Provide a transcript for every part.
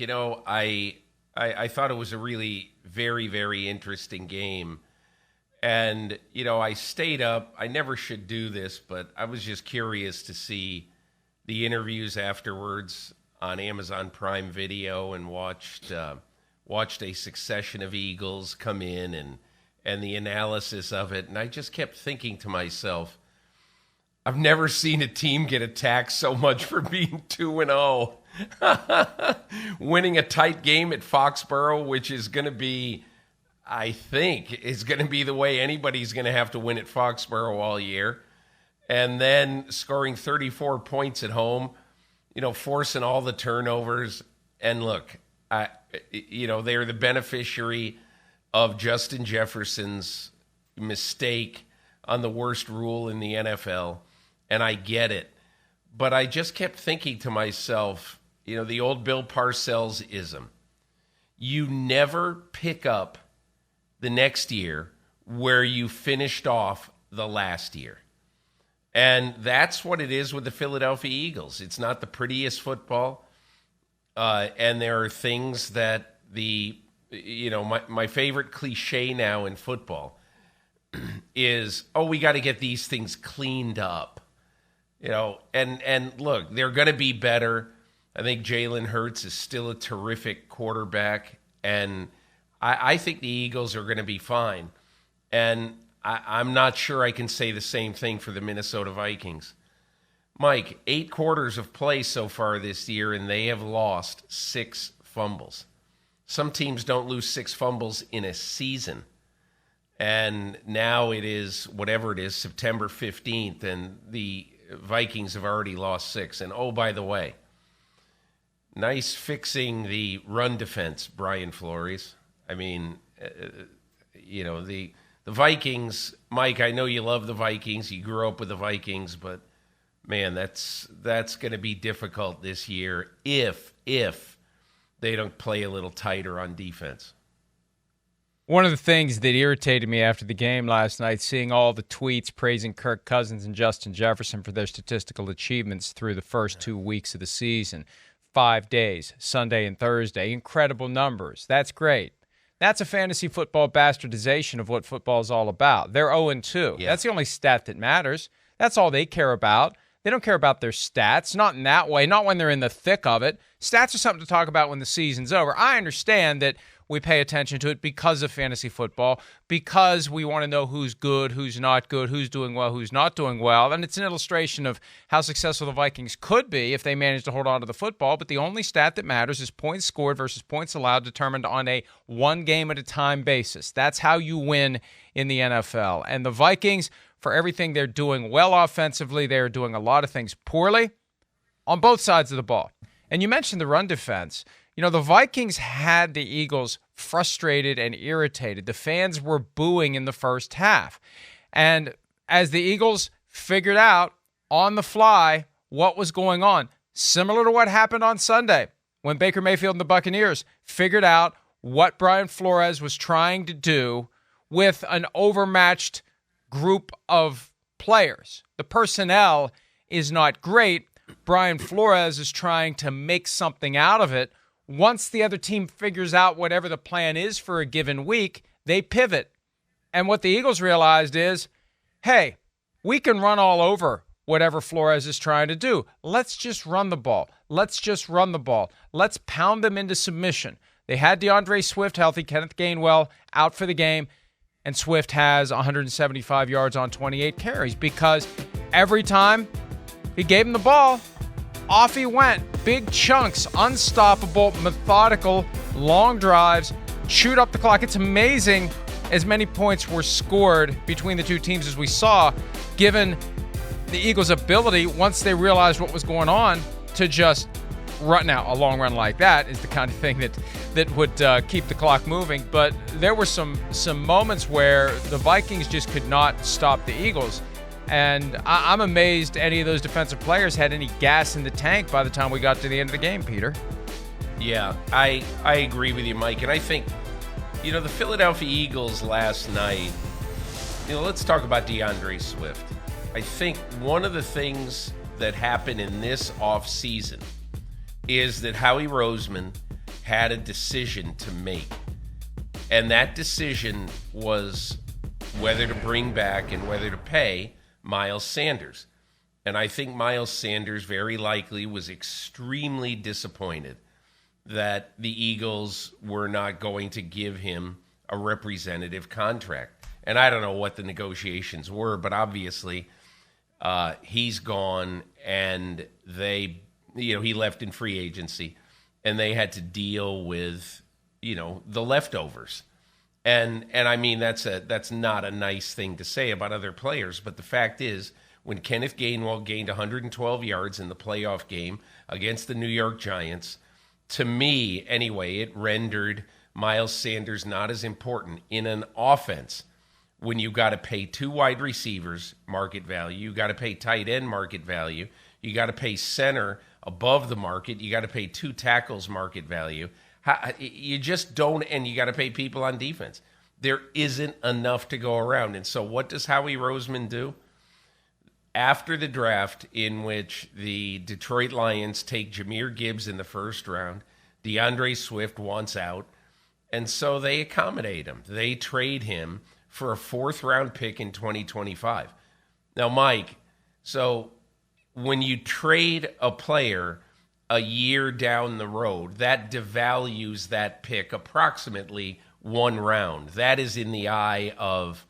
I thought it was a really very, very interesting game. And, I stayed up. I never should do this, but I was just curious to see the interviews afterwards on Amazon Prime Video and watched a succession of Eagles come in and the analysis of it. And I just kept thinking to myself, I've never seen a team get attacked so much for being 2-0. Winning a tight game at Foxborough, which is going to be, I think, is going to be the way anybody's going to have to win at Foxborough all year. And then scoring 34 points at home, forcing all the turnovers. And look, they're the beneficiary of Justin Jefferson's mistake on the worst rule in the NFL. And I get it. But I just kept thinking to myself, the old Bill Parcells-ism. You never pick up the next year where you finished off the last year. And that's what it is with the Philadelphia Eagles. It's not the prettiest football. And there are things that my favorite cliche now in football is, we got to get these things cleaned up. And look, they're going to be better. I think Jalen Hurts is still a terrific quarterback, and I think the Eagles are going to be fine. And I'm not sure I can say the same thing for the Minnesota Vikings. Mike, 8 quarters of play so far this year, and they have lost 6 fumbles. Some teams don't lose 6 fumbles in a season. And now it is, whatever it is, September 15th, and the Vikings have already lost 6. And oh, by the way, nice fixing the run defense, Brian Flores. I mean, the Vikings, Mike, I know you love the Vikings. You grew up with the Vikings, but, man, that's going to be difficult this year if they don't play a little tighter on defense. One of the things that irritated me after the game last night, seeing all the tweets praising Kirk Cousins and Justin Jefferson for their statistical achievements through the first 2 weeks of the season. 5 days, Sunday and Thursday. Incredible numbers. That's great. That's a fantasy football bastardization of what football is all about. They're 0-2. Yeah. That's the only stat that matters. That's all they care about. They don't care about their stats, not in that way, not when they're in the thick of it. Stats are something to talk about when the season's over. I understand that we pay attention to it because of fantasy football, because we want to know who's good, who's not good, who's doing well, who's not doing well. And it's an illustration of how successful the Vikings could be if they manage to hold on to the football. But the only stat that matters is points scored versus points allowed, determined on a one-game-at-a-time basis. That's how you win in the NFL. And the Vikings, for everything they're doing well offensively, they're doing a lot of things poorly on both sides of the ball. And you mentioned the run defense. The Vikings had the Eagles frustrated and irritated. The fans were booing in the first half. And as the Eagles figured out on the fly what was going on, similar to what happened on Sunday when Baker Mayfield and the Buccaneers figured out what Brian Flores was trying to do with an overmatched group of players. The personnel is not great. Brian Flores is trying to make something out of it. Once the other team figures out whatever the plan is for a given week, they pivot. And what the Eagles realized is, hey, we can run all over whatever Flores is trying to do. Let's just run the ball. Let's pound them into submission. They had DeAndre Swift healthy, Kenneth Gainwell out for the game, and Swift has 175 yards on 28 carries because every time he gave him the ball, off he went. Big chunks, unstoppable, methodical, long drives, shoot up the clock. It's amazing as many points were scored between the two teams as we saw, given the Eagles' ability, once they realized what was going on, to just run. Now, a long run like that is the kind of thing that would keep the clock moving. But there were some moments where the Vikings just could not stop the Eagles. And I'm amazed any of those defensive players had any gas in the tank by the time we got to the end of the game, Peter. Yeah, I agree with you, Mike. And I think, the Philadelphia Eagles last night, let's talk about DeAndre Swift. I think one of the things that happened in this offseason is that Howie Roseman had a decision to make. And that decision was whether to bring back and whether to pay Miles Sanders. And I think Miles Sanders very likely was extremely disappointed that the Eagles were not going to give him a representative contract. And I don't know what the negotiations were, but obviously he's gone, and he left in free agency, and they had to deal with, the leftovers. And I mean, that's not a nice thing to say about other players, but the fact is, when Kenneth Gainwell gained 112 yards in the playoff game against the New York Giants, to me, anyway, it rendered Miles Sanders not as important in an offense when you got to pay 2 wide receivers market value, you got to pay tight end market value, you got to pay center above the market, you got to pay 2 tackles market value. You just don't, and you got to pay people on defense. There isn't enough to go around. And so what does Howie Roseman do? After the draft, in which the Detroit Lions take Jahmyr Gibbs in the first round, DeAndre Swift wants out, and so they accommodate him. They trade him for a 4th-round pick in 2025. Now, Mike, so when you trade a player a year down the road, that devalues that pick approximately 1 round. That is in the eye of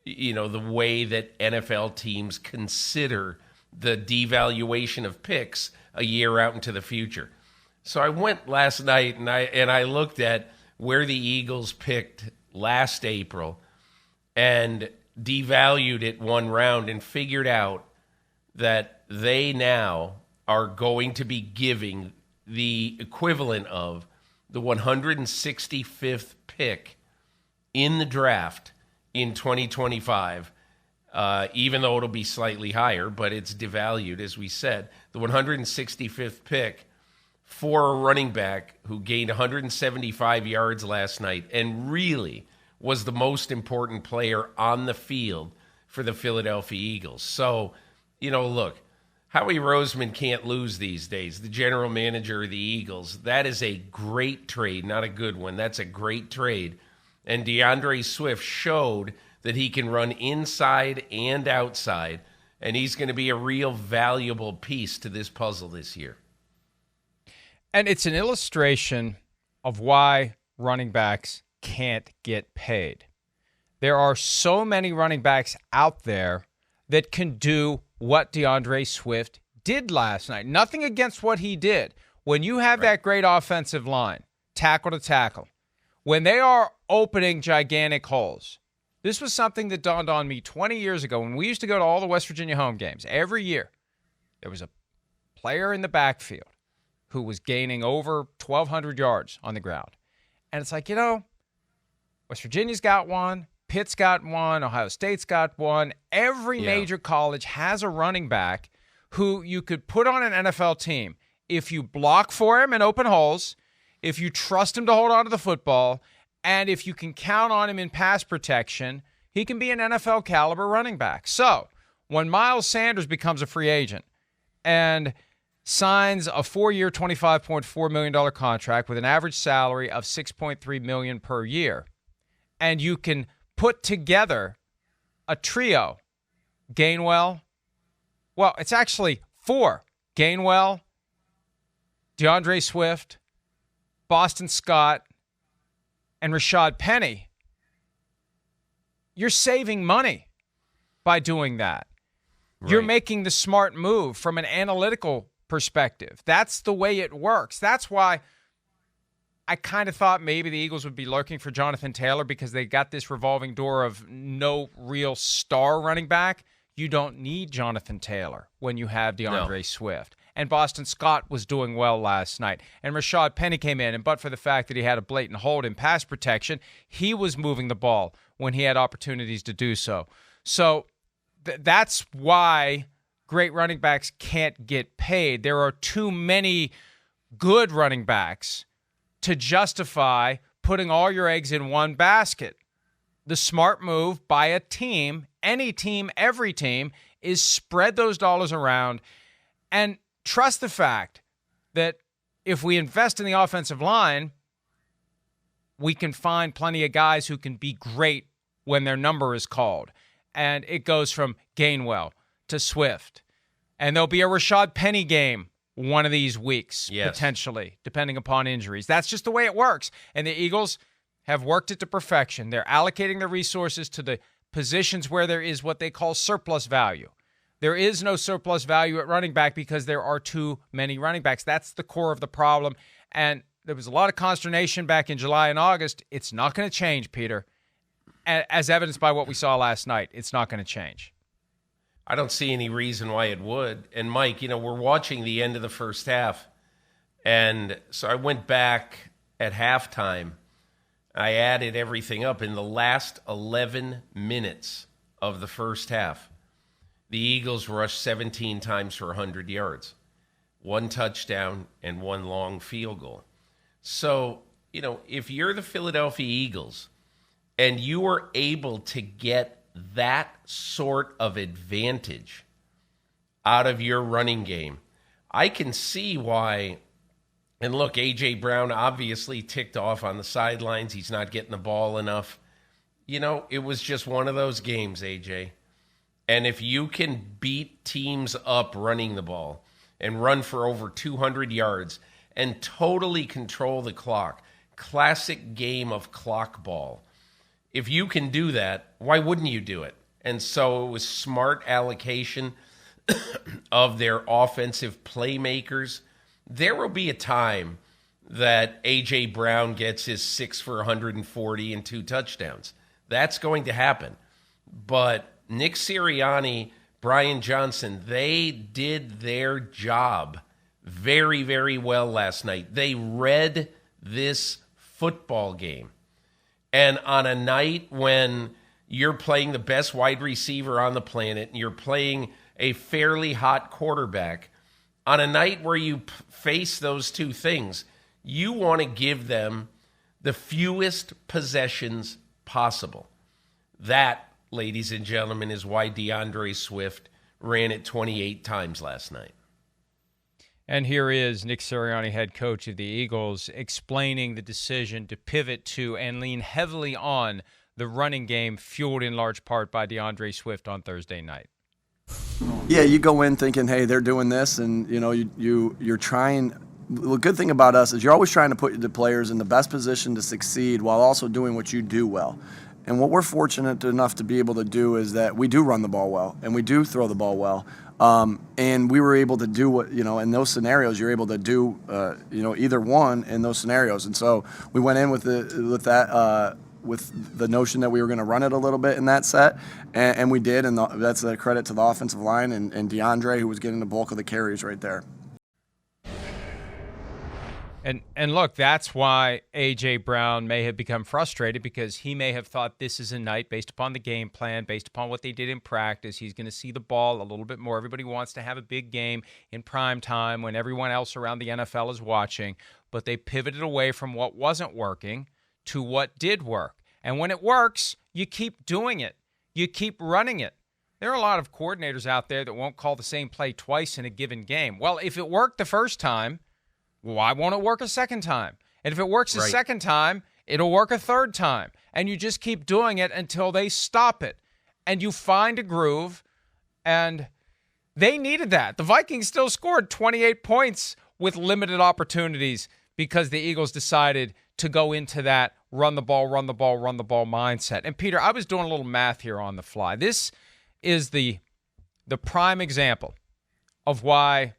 the way that NFL teams consider the devaluation of picks a year out into the future. So I went last night and I looked at where the Eagles picked last April and devalued it 1 round and figured out that they now are going to be giving the equivalent of the 165th pick in the draft in 2025, even though it'll be slightly higher, but it's devalued, as we said. The 165th pick for a running back who gained 175 yards last night and really was the most important player on the field for the Philadelphia Eagles. So, look, Howie Roseman can't lose these days. The general manager of the Eagles, that is a great trade, not a good one. That's a great trade. And DeAndre Swift showed that he can run inside and outside, and he's going to be a real valuable piece to this puzzle this year. And it's an illustration of why running backs can't get paid. There are so many running backs out there that can do what DeAndre Swift did last night. Nothing against what he did. When you have that great offensive line, tackle to tackle, when they are opening gigantic holes, this was something that dawned on me 20 years ago when we used to go to all the West Virginia home games. Every year, there was a player in the backfield who was gaining over 1,200 yards on the ground. And it's like, West Virginia's got one, Pitt's got one, Ohio State's got one. Every major college has a running back who you could put on an NFL team if you block for him in open holes, if you trust him to hold on to the football, and if you can count on him in pass protection, he can be an NFL caliber running back. So when Miles Sanders becomes a free agent and signs a 4-year, $25.4 million contract with an average salary of $6.3 million per year, and you can put together a trio, Gainwell, well, it's actually 4, Gainwell, DeAndre Swift, Boston Scott, and Rashad Penny, you're saving money by doing that. Right. You're making the smart move from an analytical perspective. That's the way it works. That's why I kind of thought maybe the Eagles would be lurking for Jonathan Taylor because they got this revolving door of no real star running back. You don't need Jonathan Taylor when you have DeAndre Swift. And Boston Scott was doing well last night. And Rashad Penny came in, and but for the fact that he had a blatant hold in pass protection, he was moving the ball when he had opportunities to do so. So that's why great running backs can't get paid. There are too many good running backs to justify putting all your eggs in one basket. The smart move by a team, any team, every team, is spread those dollars around and trust the fact that if we invest in the offensive line, we can find plenty of guys who can be great when their number is called. And it goes from Gainwell to Swift. And there'll be a Rashad Penny game one of these weeks, potentially, depending upon injuries. That's just the way it works. And the Eagles have worked it to perfection. They're allocating their resources to the positions where there is what they call surplus value. There is no surplus value at running back because there are too many running backs. That's the core of the problem. And there was a lot of consternation back in July and August. It's not going to change, Peter. As evidenced by what we saw last night, it's not going to change. I don't see any reason why it would. And Mike, we're watching the end of the first half. And so I went back at halftime. I added everything up. In the last 11 minutes of the first half, the Eagles rushed 17 times for 100 yards, 1 touchdown and 1 long field goal. So, if you're the Philadelphia Eagles and you are able to get that sort of advantage out of your running game, I can see why. And look, A.J. Brown obviously ticked off on the sidelines. He's not getting the ball enough. It was just one of those games, A.J. And if you can beat teams up running the ball and run for over 200 yards and totally control the clock, classic game of clock ball. If you can do that, why wouldn't you do it? And so it was smart allocation of their offensive playmakers. There will be a time that A.J. Brown gets his 6 for 140 and 2 touchdowns. That's going to happen. But Nick Sirianni, Brian Johnson, they did their job very, very well last night. They read this football game. And on a night when you're playing the best wide receiver on the planet and you're playing a fairly hot quarterback, on a night where you face those two things, you want to give them the fewest possessions possible. That, ladies and gentlemen, is why DeAndre Swift ran it 28 times last night. And here is Nick Sirianni, head coach of the Eagles, explaining the decision to pivot to and lean heavily on the running game, fueled in large part by DeAndre Swift on Thursday night. Yeah, you go in thinking, hey, they're doing this, and you're trying. The good thing about us is you're always trying to put the players in the best position to succeed while also doing what you do well. And what we're fortunate enough to be able to do is that we do run the ball well and we do throw the ball well. And we were able to do what, in those scenarios, you're able to do, either one in those scenarios. And so we went in with the notion that we were going to run it a little bit in that set, and we did. And that's a credit to the offensive line and DeAndre, who was getting the bulk of the carries right there. And look, that's why A.J. Brown may have become frustrated, because he may have thought this is a night, based upon the game plan, based upon what they did in practice, he's going to see the ball a little bit more. Everybody wants to have a big game in prime time when everyone else around the NFL is watching, but they pivoted away from what wasn't working to what did work. And when it works, you keep doing it. You keep running it. There are a lot of coordinators out there that won't call the same play twice in a given game. Well, if it worked the first time, why won't it work a second time? And if it works a second time, it'll work a third time. And you just keep doing it until they stop it. And you find a groove, and they needed that. The Vikings still scored 28 points with limited opportunities because the Eagles decided to go into that run the ball mindset. And Peter, I was doing a little math here on the fly. This is the prime example of why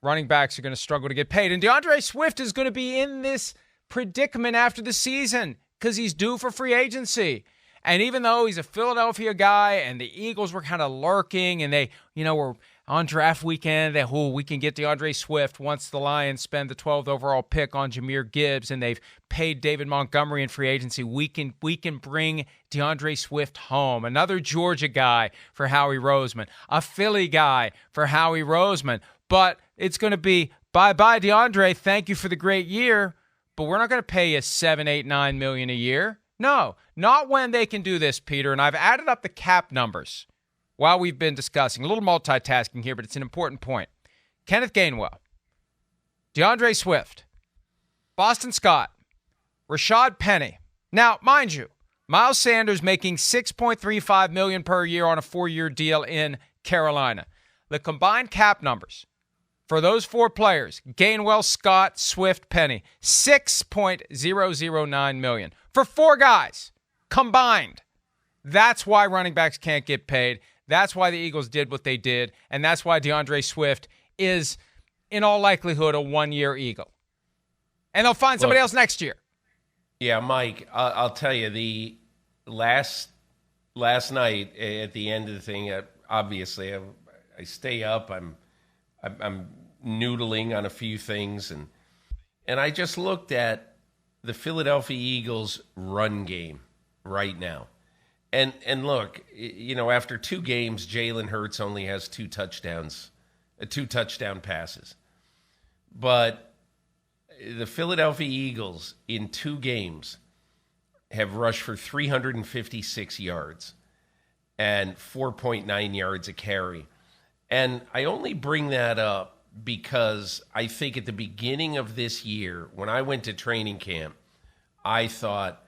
running backs are going to struggle to get paid. And DeAndre Swift is going to be in this predicament after the season because he's due for free agency. And even though he's a Philadelphia guy and the Eagles were kind of lurking and they, were on draft weekend, that we can get DeAndre Swift once the Lions spend the 12th overall pick on Jahmyr Gibbs, and they've paid David Montgomery in free agency. We can bring DeAndre Swift home. Another Georgia guy for Howie Roseman, a Philly guy for Howie Roseman. But it's going to be, bye-bye, DeAndre, thank you for the great year, but we're not going to pay you $7, $8, $9 million a year. No, not when they can do this, Peter. And I've added up the cap numbers while we've been discussing. A little multitasking here, but it's an important point. Kenneth Gainwell, DeAndre Swift, Boston Scott, Rashad Penny. Now, mind you, Miles Sanders making $6.35 million per year on a 4-year deal in Carolina. The combined cap numbers for those 4 players, Gainwell, Scott, Swift, Penny, $6.009 million for 4 guys combined. That's why running backs can't get paid. That's why the Eagles did what they did, and that's why DeAndre Swift is, in all likelihood, a 1-year Eagle. And they'll find somebody else next year. Yeah, Mike, I'll tell you, the last night at the end of the thing, obviously I stay up. I'm noodling on a few things, and I just looked at the Philadelphia Eagles run game right now. And look, after 2 games, Jalen Hurts only has 2 touchdown passes. But the Philadelphia Eagles in 2 games have rushed for 356 yards and 4.9 yards a carry. And I only bring that up because I think at the beginning of this year, when I went to training camp, I thought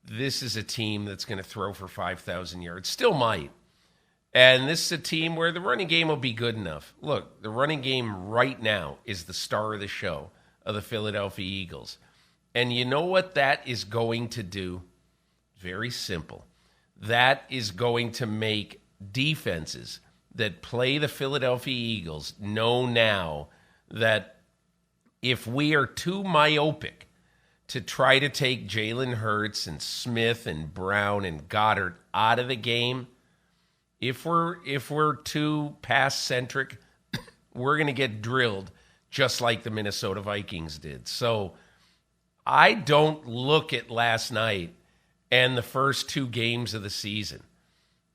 this is a team that's going to throw for 5,000 yards. Still might. And this is a team where the running game will be good enough. Look, the running game right now is the star of the show of the Philadelphia Eagles. And you know what that is going to do? Very simple. That is going to make defenses that play the Philadelphia Eagles know now that if we are too myopic to try to take Jalen Hurts and Smith and Brown and Goddard out of the game, if we're too pass-centric, we're going to get drilled just like the Minnesota Vikings did. So I don't look at last night and the first 2 games of the season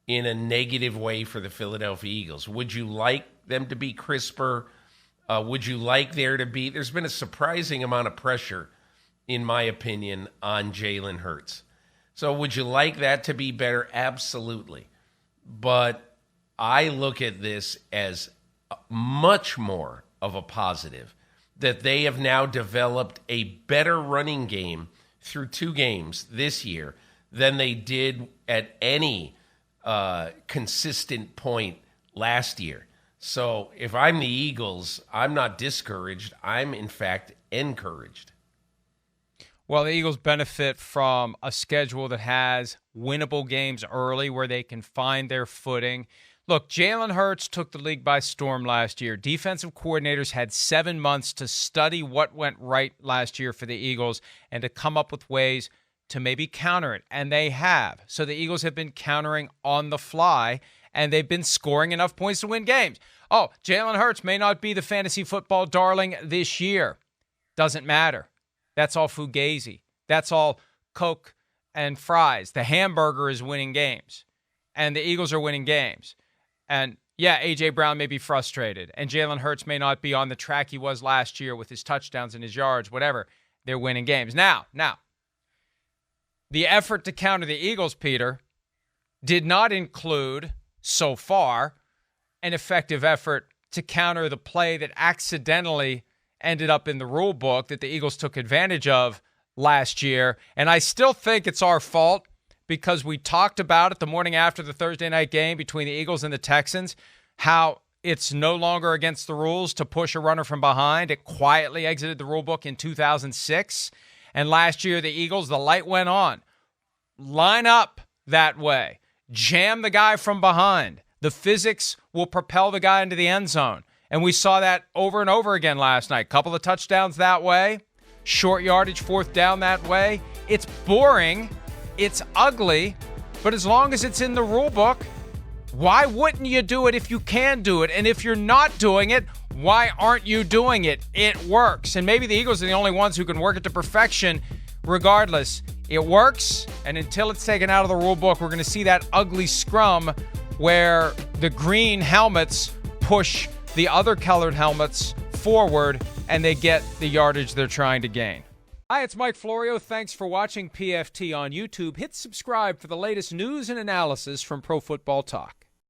in a negative way for the Philadelphia Eagles. Would you like them to be crisper? Would you like there to be... There's been a surprising amount of pressure, in my opinion, on Jalen Hurts. So would you like that to be better? Absolutely. But I look at this as much more of a positive, that they have now developed a better running game through 2 games this year than they did at any consistent point last year. So if I'm the Eagles, I'm not discouraged. I'm, in fact, encouraged. Well, the Eagles benefit from a schedule that has winnable games early where they can find their footing. Look, Jalen Hurts took the league by storm last year. Defensive coordinators had 7 months to study what went right last year for the Eagles and to come up with ways to maybe counter it, and they have. So the Eagles have been countering on the fly, and they've been scoring enough points to win games. Oh, Jalen Hurts may not be the fantasy football darling this year. Doesn't matter. That's all fugazi. That's all Coke and fries. The hamburger is winning games, and the Eagles are winning games. And, yeah, A.J. Brown may be frustrated, and Jalen Hurts may not be on the track he was last year with his touchdowns and his yards, whatever. They're winning games. Now, the effort to counter the Eagles, Peter, did not include, so far, an effective effort to counter the play that accidentally ended up in the rule book that the Eagles took advantage of last year. And I still think it's our fault because we talked about it the morning after the Thursday night game between the Eagles and the Texans, how it's no longer against the rules to push a runner from behind. It quietly exited the rule book in 2006. And last year, the Eagles, the light went on. Line up that way. Jam the guy from behind. The physics will propel the guy into the end zone. And we saw that over and over again last night. Couple of touchdowns that way. Short yardage, 4th down that way. It's boring. It's ugly. But as long as it's in the rule book, why wouldn't you do it if you can do it? And if you're not doing it, why aren't you doing it? It works. And maybe the Eagles are the only ones who can work it to perfection. Regardless, it works. And until it's taken out of the rule book, we're going to see that ugly scrum where the green helmets push the other colored helmets forward and they get the yardage they're trying to gain. Hi, it's Mike Florio. Thanks for watching PFT on YouTube. Hit subscribe for the latest news and analysis from Pro Football Talk.